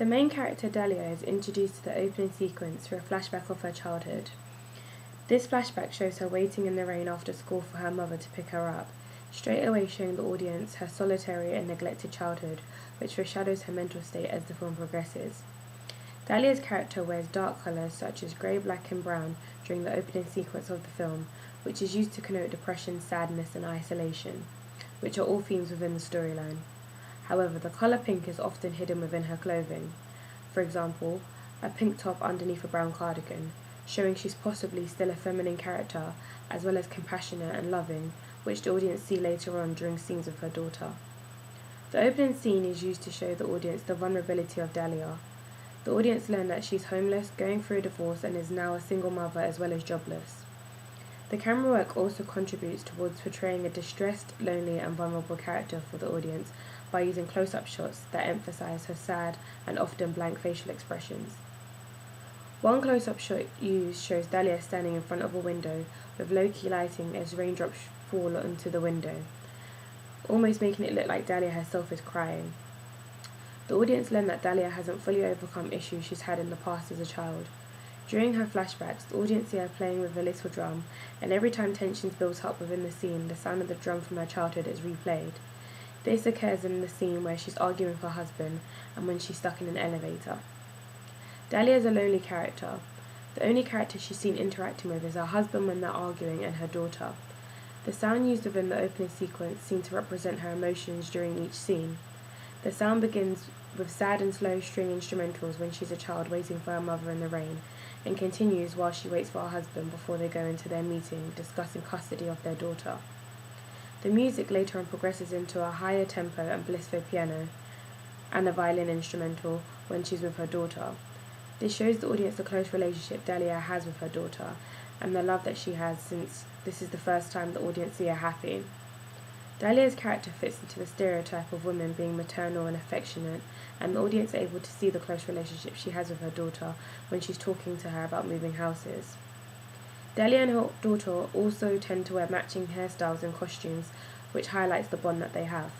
The main character Dahlia is introduced to the opening sequence through a flashback of her childhood. This flashback shows her waiting in the rain after school for her mother to pick her up, straight away showing the audience her solitary and neglected childhood, which foreshadows her mental state as the film progresses. Dahlia's character wears dark colours such as grey, black and brown during the opening sequence of the film, which is used to connote depression, sadness and isolation, which are all themes within the storyline. However, the colour pink is often hidden within her clothing. For example, a pink top underneath a brown cardigan, showing she's possibly still a feminine character, as well as compassionate and loving, which the audience see later on during scenes with her daughter. The opening scene is used to show the audience the vulnerability of Dahlia. The audience learn that she's homeless, going through a divorce, and is now a single mother as well as jobless. The camera work also contributes towards portraying a distressed, lonely, and vulnerable character for the audience by using close-up shots that emphasize her sad and often blank facial expressions. One close-up shot used shows Dahlia standing in front of a window with low-key lighting as raindrops fall onto the window, almost making it look like Dahlia herself is crying. The audience learn that Dahlia hasn't fully overcome issues she's had in the past as a child. During her flashbacks, the audience see her playing with a little drum, and every time tensions build up within the scene, the sound of the drum from her childhood is replayed. This occurs in the scene where she's arguing with her husband and when she's stuck in an elevator. Dahlia is a lonely character. The only character she's seen interacting with is her husband when they're arguing and her daughter. The sound used within the opening sequence seems to represent her emotions during each scene. The sound begins with sad and slow string instrumentals when she's a child waiting for her mother in the rain, and continues while she waits for her husband before they go into their meeting discussing custody of their daughter. The music later on progresses into a higher tempo and blissful piano and a violin instrumental when she's with her daughter. This shows the audience the close relationship Dahlia has with her daughter and the love that she has, since this is the first time the audience see her happy. Dahlia's character fits into the stereotype of women being maternal and affectionate, and the audience are able to see the close relationship she has with her daughter when she's talking to her about moving houses. Dahlia and her daughter also tend to wear matching hairstyles and costumes, which highlights the bond that they have.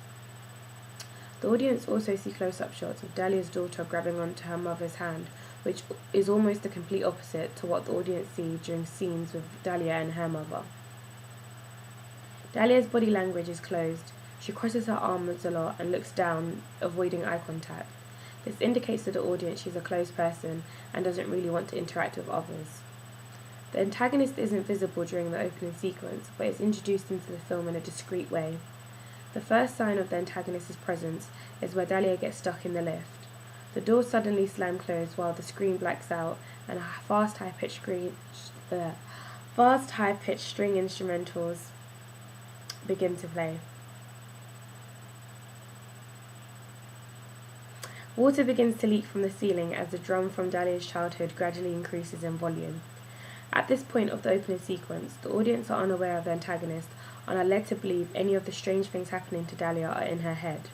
The audience also see close-up shots of Dahlia's daughter grabbing onto her mother's hand, which is almost the complete opposite to what the audience see during scenes with Dahlia and her mother. Dahlia's body language is closed. She crosses her arms a lot and looks down, avoiding eye contact. This indicates to the audience she's a closed person and doesn't really want to interact with others. The antagonist isn't visible during the opening sequence, but is introduced into the film in a discreet way. The first sign of the antagonist's presence is where Dahlia gets stuck in the lift. The doors suddenly slam closed while the screen blacks out and fast high-pitched string instrumentals begin to play. Water begins to leak from the ceiling as the drum from Dahlia's childhood gradually increases in volume. At this point of the opening sequence, the audience are unaware of the antagonist and are led to believe any of the strange things happening to Dahlia are in her head.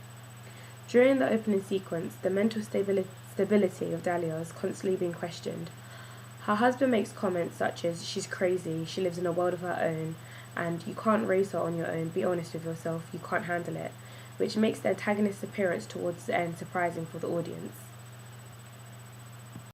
During the opening sequence, the mental stability of Dahlia is constantly being questioned. Her husband makes comments such as, "She's crazy, she lives in a world of her own," and "You can't raise her on your own, be honest with yourself, you can't handle it," which makes the antagonist's appearance towards the end surprising for the audience.